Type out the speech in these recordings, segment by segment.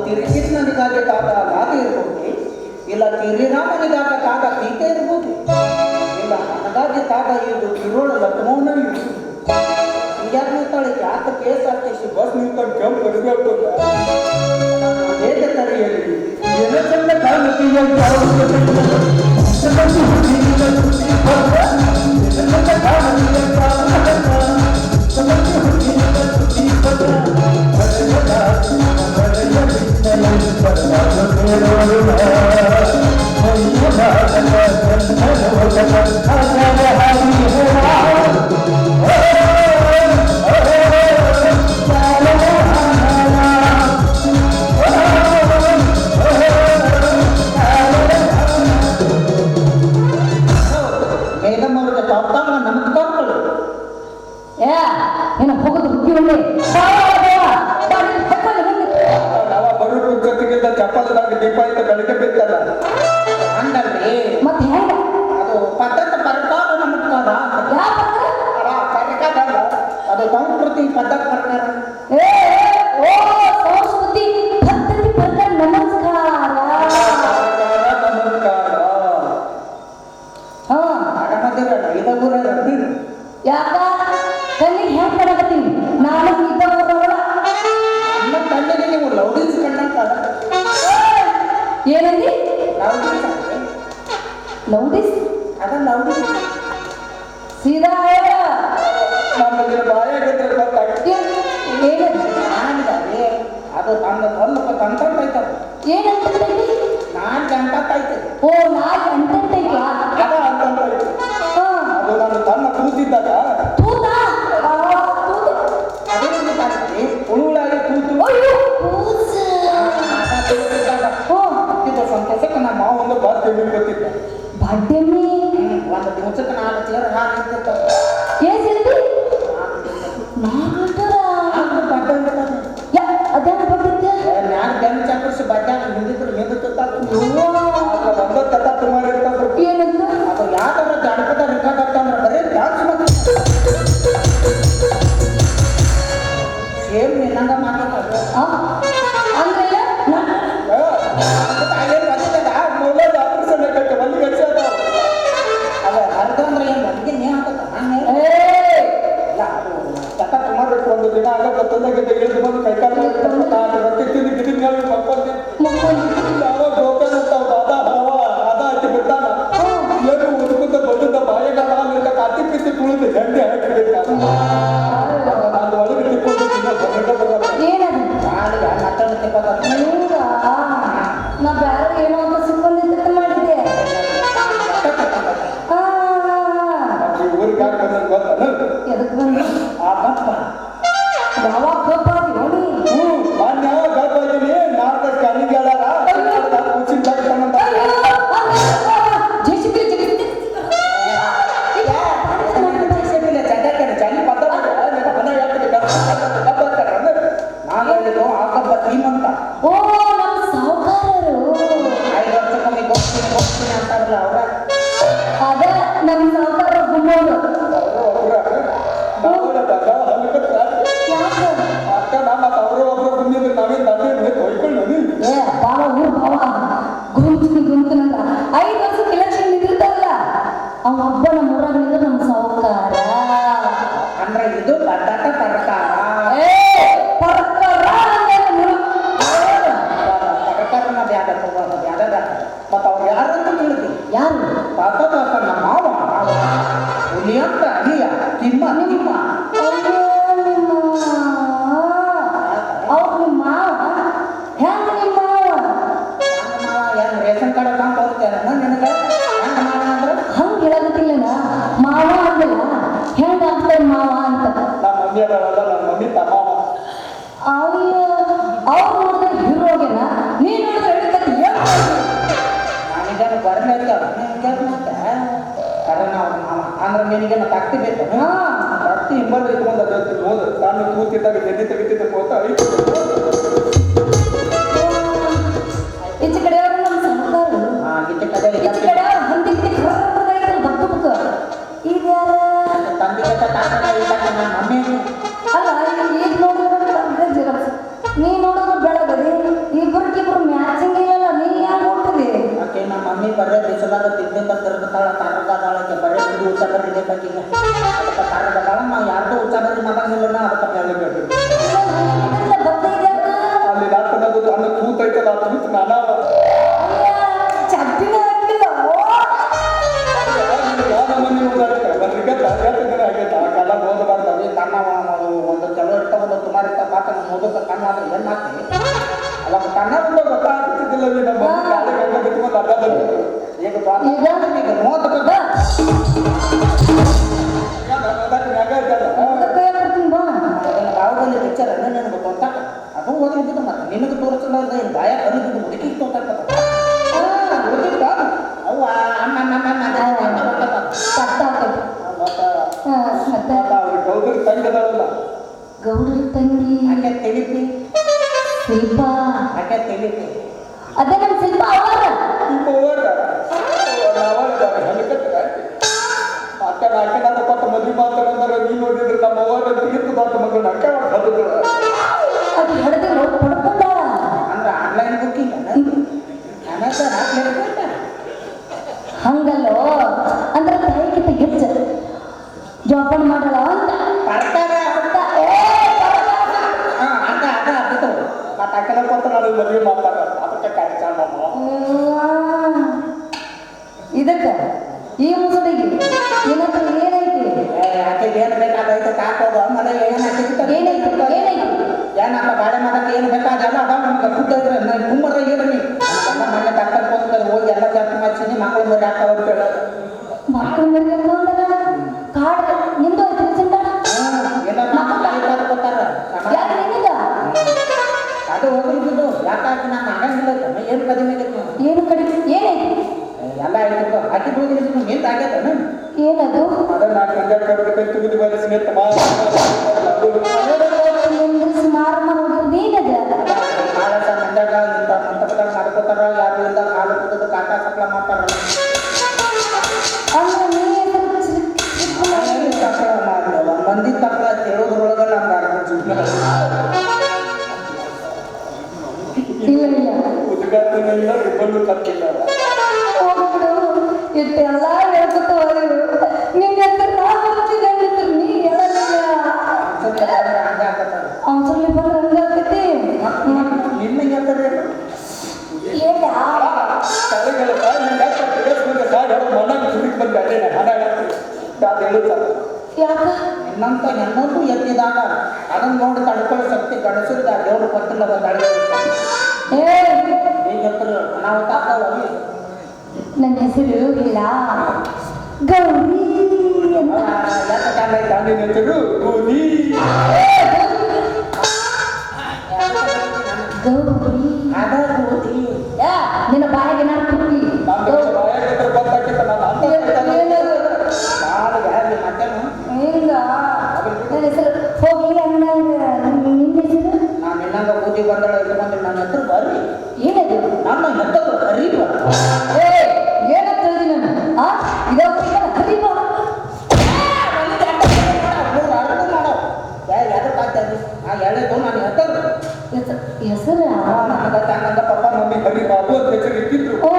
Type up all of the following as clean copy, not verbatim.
ತಿರುಗಿಟ್ನನಿಗಾಗಿ ಕಾದ ಗಾದೆ ಇರ್ಬೋದು, ಇಲ್ಲ ತಿರಿರಾಮನಿಗಾದ ಕಾದ ತೀತೆ ಇರ್ಬೋದು, ಇಲ್ಲ ನನಗಾಗಿ ಕಾದ ಇದು ತಿರುಳು ಲಕ್ನೋನ ಇರ್ಬೋದು. ಯಾಕೆ ತಾಳಿಗೆ ಯಾಕೆ KSRTC ಬಸ್ ನಿಂತ್ಕೊಂಡು ಕೆಂಪು ಬರಬೇಕು ಹೇಗೆ ತಡೆಯಲಿ ಏನೋ ಚಂದ ಕಾಣುತ್ತೀಯ ಚಪ್ಪಲದಾಗ ದೀಪ ಇದ್ದ ಬೆಳಗ್ಗೆ ಬಿತ್ತಲ್ಲ ಹಂಗಲ್ಲಿ ಮತ್ತೆ ಹೆಂಗ ಅದು ಪದ್ಧತಿ ಪ್ರಕಾರ ನಮಸ್ಕಾರ ಅದು ಸಂಸ್ಕೃತಿ ಪದ್ಧತಿ ಪ್ರಕಾರ ಸಂಸ್ಕೃತಿ ಪದ್ಧತಿ ಪ್ರಕಾರ ನಮಸ್ಕಾರ ಆರಾಮದಿರಲ್ಲ ಇದ ಊರ ಯಾಕ ಕಣ್ಣಿಗೆ ಹೆಂಗ್ ಮಾಡಕತ್ತೀನಿ ನಾನು ಇದ್ದ ಊರವಳ ನಮ್ಮ ಕಣ್ಣಿಗೆ ನೀವು ಲೌಡಿಸ್ ಕಣ್ಣಂತಾರ ಏನಂದಿ ಲೌಡಿಸ್ ಅದ ಲೌಡಿಸ್ ಸೀದಾ ಹೇಳ ನಮಗೆ ಬಾಯಾಗಿದ್ರೆ ಗೊತ್ತಾಗ್ತದೆ ಏನದು ಅದು ತಂದ ಸ್ವಲ್ಪ ತಂತೈತದ ಏನಂತೈತಿ ನಾನ್ ಗಂಟೈತೆ ಓ ನಾಲ್ಕು ಗಂಟೈತಿ ಅದ ಅಂತಂದ್ರೆ ಅದು ನಾನು ತನ್ನ ಕೂತಿದ್ದಾಗ ತೂತ ಉಳುಳಾಗಿ ಕೂತು ಇದು ಸಂತೋಷಕ್ಕೆ ನಮ್ಮ ಮಾವ ಒಂದು ಬಾತ್ ಎಮ್ಮಿ ಗೊತ್ತಿದ್ದ ಬಾಡ್ಯಮ್ಮಿ ಒಂದು ದಿವಸಕ್ಕೆ 4 ಚೇರ್ ಹಾಲು ಇರ್ತಿತ್ತು ಅದೇನು ಬರ್ತಿದ್ದೆ ಮ್ಯಾಗ ಬೆನ್ನು ಚಕ್ಕರಿಸಿ ಬಡ್ಯಾಗ ಹಿಂದಿದ್ರು ಒಂದೊಂದು ತಟ ಮಾಡಿರ್ತಾದ್ರು ಏನಂತ ಅದು ಯಾವ್ದಾರ ಜಾನಪದ ರೆಕಾರ್ಡ್ ಅಂದ್ರೆ ಬರೀ ಡ್ಯಾನ್ಸ್ ಮಾಡಿ ಸೇಮ್ ನಿನ್ನಂಗ ಮಾತಾಡ್ತಾರೆ ಅಂದ್ರೆ ಒಂದು ದಿನ ಆಗ ತಂದಾಗಿದ್ದ ಇಳಿದು ಬಂದು ಕೈಕಾಲು ರೊಟ್ಟಿ ತಿಂದು ಗಿದಿನ ಮಕ್ಕಳು ಯಾವಾಗ ಹೋಗ್ತಾನಂತ ಅದ ಹವ ಅದ ಹಚ್ಚಿ ಬಿಟ್ಟಾನ ಏನು ಉದ್ಕುತ್ತ ದೊಡ್ಡದ ಬಾಯಿಗ ನಿಂತ ಕಾತಿ ಪಿತ್ತಿ ತುಳಿದು ಜಂಡಿ ಹಾಕಿರ್ಬೇಕು ನಾನು ಒಳಗೆ ತಿಕ್ಕೊಂಡು ನಾ ಬೇರೆ ಏನೋ ಅಂತ ಸಿಬ್ಬಂದಿ ಮಾಡಿದ್ದೆ ಊರಿಗೆ ಯಾಕೆ ಬಂದ ಗೊತ್ತ ಎದಕ್ ಬಂದ ಆ ಗಪ್ಪ ಯಾವಾಗ ಗಪ್ಪ ನೋಡಿ ಮಾನ್ಯ ಗಪ್ಪ ಇದೀನಿ ನಾಲ್ಕು ಕಣ್ಣಿಗೆ ಹೇಳಾರ ಕೂಚಿನ ತಗೊಂಡ ಜನ ನಾನು ಹೇಳಿದ್ದು ಆ ಗಪ್ಪ ಶ್ರೀಮಂತ ಓ ನಮ್ಮ ಸಾಹುಕಾರರು 5 ವರ್ಷಕ್ಕೊಮ್ಮೆ ಹೋಗ್ತೀನಿ ಅಂತಾರಲ್ಲ ಅವ್ರ ಅದ ನಮ್ಮ ಸಾಹುಕಾರ ಗುಮ್ಮೋದು ಅಕ್ಕ ನಮ್ಮ ಅವರು ಒಬ್ರು ಬಂದಿದ್ರು ನಾವೇನು ತಂದೆ ಹೊಯ್ಕೊಂಡು ಬಾವ ಊರು ಬಾವ ಗುರುತಿನಂತ 5 ವರ್ಷಕ್ಕೆ ಎಲೆಕ್ಷನ್ ನಿಂತಿರ್ತಾರಲ್ಲ ಅವ ಹಬ್ಬ ನಮ್ಮ ಊರಾಗ ನಿಂತ ನಮ್ಮ ಸಾಹುಕಾರ ಅಂದ್ರೆ ಇದು ಪದ್ಧತ ಸರ್ಕಾರ ಸರ್ಕಾರನ ಬ್ಯಾಡ ಬ್ಯಾಡ ಮತ್ತ ಅವ್ರು ಯಾರಂತ ತಿಳಿದಿ ಯಾರು ಪದ್ಧತ ನಮ್ಮ ಮಾವ ಹುಲಿ ಅಂತ ಅಲಿಯ ತಿಮ್ಮ ನಿಮ್ಮ ಅವ್ರು ನಿಮ್ಮ ಮಾವ ಹೆಂಗ ನಿಮ್ಮ ಮಾವ ಏನು ರೇಷನ್ ಕಾರ್ಡ್ ಅಂತ ಹೋಗ್ತೇನೆ ನಿನಗೆ ಹೆಂಗ ಮಾವ ಅಂದ್ರೆ ಹಂಗ ಹೇಳಕತ್ತಿಲ್ಲ ಮಾವ ಅಂದಿಲ್ಲ ಹೆಂಗ ಆಗ್ತದೆ ಮಾವ ಅಂತ ನಮ್ಮ ಮಮ್ಮಿ ಅದಲ್ಲ ನಮ್ಮ ಮಮ್ಮಿ ತಮ್ಮ ಅವ್ರು ನೋಡಿದ್ರೆ ಹೀರೋಗೆನ ನೀ ನೋಡಿದ್ರೆ ಹೇಳ್ತದೆ ಏನು ನಾನಿಗೇನು ಬರ್ಲಿಲ್ಲ ಮತ್ತೆ ಕರೋನ ಮಾವ ಅಂದ್ರೆ ನಿನಗೇನು ತಕ್ತಿ ಬೇಕು ತಕ್ತಿ ಹಿಂಬಲ್ಲಿ ಇಟ್ಕೊಂಡು ಅದಕ್ಕೆ ಹೋದ ನಾನು ಕೂತಿದ್ದಾಗ ಜಲ್ದಿ ತೆಗಿತಿದ್ದ ಹೋತ ಐದು ಈಚೆ ಕಡೆ ಅವರು ನಮ್ಮ ಸಹಕಾರರು ಈಚೆ ಕಡೆ ಅವ್ರು ಹಂದಿಕ್ಕೆ ಬಕ್ಕ ಬಕ್ಕ ಈಗ ತಂದೆ ನನ್ನ ಮಮ್ಮಿ ಅಲ್ಲ ಈಗ ನೋಡಿದ್ರೆ ನೀ ನೋಡಿದ್ರೆ ಬೆಳಗರಿ ಇಬ್ಬರು ವಯಸ್ಸದಾಗ ತಿಂದಿಂದ ತಿರುಗುತ್ತಾಳ ತಾರಗಾದಾಳಕ್ಕೆ ಬರೀ ಒಂದು ಉಚ್ಚಾಬರಿ ಬೇಕಾಗಿಲ್ಲ ಅದಕ್ಕೆ ತಾರಗಾದಾಳ ನಾವು ಯಾರ್ದೋ ಉಚ್ಚಾಬರಿ ಮಾತಾಗಿಲ್ಲ ಅದಕ್ಕೆ ಹೇಳಬೇಕು ಅಲ್ಲಿ ನಾಟನದು ಅನ್ನ ಕೂತೈತಲ್ಲ ಆ ಕೂತು ನಾನಾ ಚಪ್ಪಿನ ಹಾಕಿಲ್ಲ ಯಾವ ಮನೆ ಹೋಗ್ತಾರೆ ಬರ್ಲಿಕ್ಕೆ ತರಗತಿದ್ರೆ ಆಗೈತೆ ಆ ಕಾಲ ಓದಬಾರ್ದು ತನ್ನ ಒಂದು ಚಲೋ ಇರ್ತಾವ ಒಂದು ಸುಮಾರು ಇರ್ತಾವ ಪಾತ್ರ ಓದಕ್ಕೆ ಕಣ್ಣು ಆದ್ರೆ ಏನು ಮಾಡ್ತೀವಿ ಅಲ್ಲ ಕಣ್ಣ ಮುಂದೆ ಗೊತ್ತಾಗ್ತಿದ್ದಿಲ್ಲ ನಮ್ಮ ಕಾಲ ಗಂಗ ಬಿಟ್ಕೊಂಡು ಅಡ್ಡಾಡೋದು ಈಗ ಈಗ ಮೂವತ್ತು ಯಾವುದಲ್ಲಿ ಪಿಕ್ಚರ್ ನನಗೆ ಗೊತ್ತಾಗ ಅದು ಓದ್ಲಿದ್ದು ಮತ್ತೆ ನಿನಗೆ ತೋರಿಸಲ್ಲ ಏನು ಬಾಯ ಕಲಿದ್ದು ಮುದುಕಿ ತೋರ್ತಾಗ್ತದೆ ಅವು ಗೌಡ್ರ ತಂಗದವಲ್ಲ ಗೌಡರ ತಂಗಿ ಹಾಗೆ ತಿಳಿಪಿ ಶಿಲ್ಪ ಹಾಗೆ ತಿಳಿಪಿ ಅದೇ ನಮ್ಮ ಶಿಲ್ಪ ಅವರ ಅಕ್ಕನ ಕೊಟ್ಟ ಮದುವೆ ಮಾತಾಡಂದ್ರೆ ನೀನು ನೋಡಿದ್ರೆ ನಮ್ಮ ಅವ್ರ ತೀರ್ತು ದೊಡ್ಡ ಮಗನ ಅಕ್ಕ ಹೊಡೆದ್ರು ಅದು ಹೊಡೆದು ಪಡ್ಕೊಂಡಾಳ ಅಂದ್ರೆ ಆನ್ಲೈನ್ ಬುಕ್ಕಿಂಗ್ ಹಂಗಲ್ಲೋ ಅಂದ್ರೆ ತಾಯಿಗಿಂತ ಹೆಚ್ಚು ಜೋಪಾನ ಮಾಡಲ್ಲ ಅಂತ ಬರ್ತಾರೆ ಅಂತ ಅದ ಅದ ಅದು ಮತ್ತೆ ಅಕ್ಕನ ಕೊಟ್ಟ ನಾನು ಮದುವೆ ಮಾತಾಡ ಅದಕ್ಕೆ ಕಾಯ್ತ ಇದಕ್ಕೆ ಈ ಮುಸುಡಿಗೆ ಏನಂತ ಏನೈತಿ ಆಕೆಗೆ ಏನು ಬೇಕಾಗೈತೆ ಕಾಕೋದು ಆಮೇಲೆ ಏನಾಗ್ತದೆ ಏನೈತಿ ಏನೈತಿ ಏನಪ್ಪ ಬಾಳೆ ಮಾಡೋಕ್ಕೆ ಏನು ಬೇಕಾದಲ್ಲ ಅದ ನಮ್ಗೆ ಫುಡ್ ಇದ್ರೆ ಕುಮ್ಮರ ಏನಿ ಮನೆ ಡಾಕ್ಟರ್ ಹೋಗ್ತಾರೆ ಹೋಗಿ ಎಲ್ಲ ಜಾಸ್ತಿ ಮಾಡ್ತೀನಿ ಮಕ್ಕಳು ಮರಿ ಹಾಕೋ ಅಂತ ಹೇಳೋದು ಮಕ್ಕಳು ಮರಿ ಕಾಡು ನಿಂದು ರೀಸೆಂಟ್ ಎಲ್ಲ ಮಕ್ಕಳು ಕೊಡ್ತಾರ ಯಾರು ಏನಿಲ್ಲ ಅದು ಹೋಗಿದ್ದು ಯಾಕಾಗಿ ನಾನು ಆಗಂಗಿಲ್ಲ ಏನು ಕಡಿಮೆ ಆಗೈತೆ ಏನು ಕಡಿಮೆ ಏನೈತಿ ಎಲ್ಲ ಆಯ್ತು ಹಾಕಿ ಹೋಗಿದ್ದು ಏನು ಆಗ್ಯದ ಏನದು ಅದನ್ನ ತೆಗೆದು ಬರೆಸಿ ಮಾರಮ್ಮ ನೋಡಿದ್ರೆ ನೀನದ ಕಾಳ ಮಂದಾಗ ಮಂಟಪದಾಗ ಮಾಡ್ಕೋತಾರ ಯಾರು ಇಲ್ಲ ಕಾಲು ಕುಡಿದು ಕಾಟ ಸಕ್ಲ ಮಾಡ್ತಾರ ಅಂದ್ರೆ ಮಂದಿ ತಪ್ಪಲ ಕೇಳೋದ್ರೊಳಗ ನಮ್ಗೆ ಇಲ್ಲ ಇಲ್ಲ ಉದ್ಘಾಟನೆ ಇಲ್ಲ ಇಬ್ಬರು ತಪ್ಪಿಲ್ಲ ಹೋಗ್ಬಿಡು ಇಟ್ಟೆಲ್ಲ ಹೇಳ್ಕೊತ ಹೋದ್ರು ನಿನ್ನ ಹೆಸರು ನಾ ಬರ್ತಿದ್ದೆ ಅಂದಿದ್ರು ನೀ ಹೇಳಲಿಲ್ಲ ಅವಸರ್ಲಿ ಬಂದ್ರೆ ಹಂಗಾಗ್ತೈತಿ ನಿನ್ನ ಹೇಳ್ತಾರೆ ಏನ ಯಾಕ ಇನ್ನಂತ ಹೆಣ್ಣೊಂದು ಎತ್ತಿದಾಗ ಅದನ್ನ ನೋಡಿ ತಡ್ಕೊಳ್ಳೋ ಶಕ್ತಿ ಗಣಸಿದ ದೇವ್ರು ಕೊಟ್ಟಿಲ್ಲ ಬಂದಾಳೆ ಏ ಈಗ ನಾವು ತಾಕವಲ್ಲಿ ನನ್ನ ಹೆಸರು ಇಲ್ಲ ಗೌರಿ ಅಂತ ಗೌರಿ ನಿನ್ನ ಬಾಯಿಗೆ ನಾನು ಕುಟ್ಟಿ ಇಲ್ಲ ನನ್ನ ಹೆಸರು ಹೋಗಿ ಅನ್ನಂಗ ನಿನ್ನ ಹೆಸರು ನಾನು ಇನ್ನಂಗ ಬೂದಿ ಬಂದಳ ಇಟ್ಕೊಂಡು ನನ್ನ ಹೆಸರು ಬರ್ರಿ ಏನದು ನನ್ನ ಹೆಸರು ಹರೀಬ ಏನಂತ ಹೇಳಿದಿ ನಾನು ಇದೊಂದು ಹರೀಬ ಎಳೆದು ನಾನು ಹೆಸರು ನನಗ ಪಪ್ಪ ಮಮ್ಮಿ ಹರೀಬ ಅದು ಅಂತ ಹೆಸರು ಇಟ್ಟಿದ್ರು ಓ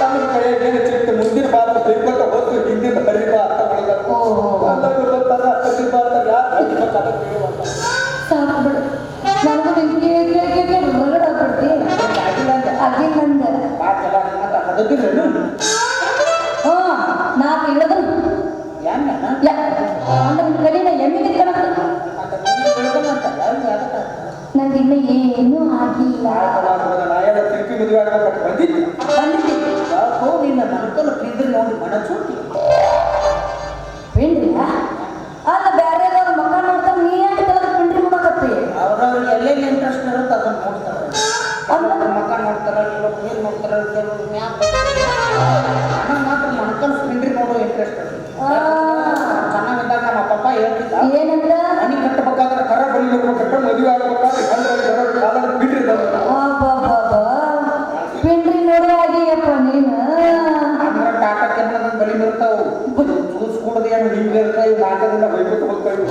ತಮ್ಮ ಕೈಯಾಗ ಏನು ಚಿಕ್ಕ ಮುಂದಿನ ಬಾತ ತಿರ್ಬೇಕ ಹೊತ್ತು ಹಿಂದಿನ ಹರೀಬ ಅಂತ ಹೊಡೆದರು ಎಲ್ಲರೂ ಗೊತ್ತಾರ ಹರೀಬ ಅಂತ ಯಾರು ಹರೀಬ ಕಥ ಕೇಳುವಂತ ಸಾಕು ಬಿಡು ನನಗೂ ನಿಂಗೆ ಹೊರಗಡೆ ಆಗ್ಬಿಡ್ತಿ ಅಗಿಲ್ಲಂದ ಹದಗಿಲ್ಲ ನಾಲ್ಕು ಇಳದು ಅಂದ್ರೆ ಕಡಿನ ಎಮ್ಮಿಗೆ ನಂಗೆ ಇನ್ನು ಏನೂ ಆಗಿಲ್ಲ ತಿರುಪಿ ಮದುವೆ ಆಗಬೇಕು ಬಂದಿತ್ತು ನಿನ್ನ ಮನಕಲ್ಲ ಪ್ರೀತಿ ನೋಡಿ ಮನಸ್ಸು ಪಿಂಡ್ರಿ ಅಲ್ಲ ಬೇರೆ ಮಕ್ಕ ನೋಡ್ತಾರೆ ನೀ ಯಾಕೆ ತಲೆ ಪಿಂಡ್ರಿ ಮಾಡಕತ್ತಿ ಅವ್ರವ್ರಿಗೆ ಎಲ್ಲೆಲ್ಲಿ ಇಂಟ್ರೆಸ್ಟ್ ಇರುತ್ತೆ ಅದನ್ನ ನೋಡ್ತಾರೆ ಅವ್ರ ಮಕ್ಕ ನೋಡ್ತಾರೆ ಕೆಲವು ನೀರು ನೋಡ್ತಾರೆ ಕೆಲವು ನನಗೆ ಮಾತ್ರ ಮನಕಲ್ ಪಿಂಡ್ರಿ ನೋಡೋ ಇಂಟ್ರೆಸ್ಟ್ ಚೆನ್ನಾಗಿದ್ದಾಗ ನಮ್ಮ ಪಪ್ಪ ಹೇಳ್ತಿದ್ದ ಏನಂತ ಮನೆ ಕಟ್ಟಬೇಕಾದ್ರೆ ಕರ ಬಲಿಬೇಕು ಕಟ್ಟ ಮದುವೆ ಆಗಬೇಕಾದ್ರೆ ಕಾಲದ ಪಿಂಡ್ರಿ ಪಿಂಡ್ರಿ ನೋಡೋ ಆಗಿಯಪ್ಪ ನೀನು ಅಂದ್ರೆ ಟಾಟಾ ಕೆಮ್ಮನ ಬಲಿ ಇರ್ತಾವು ಜ್ಯೂಸ್ ಕುಡ್ದು ಏನು ಹಿಂಗೆ ಇರ್ತಾವೆ ನಾಲ್ಕದಿಂದ ಬೈಬೇಕು ಹೋಗ್ತಾವೆ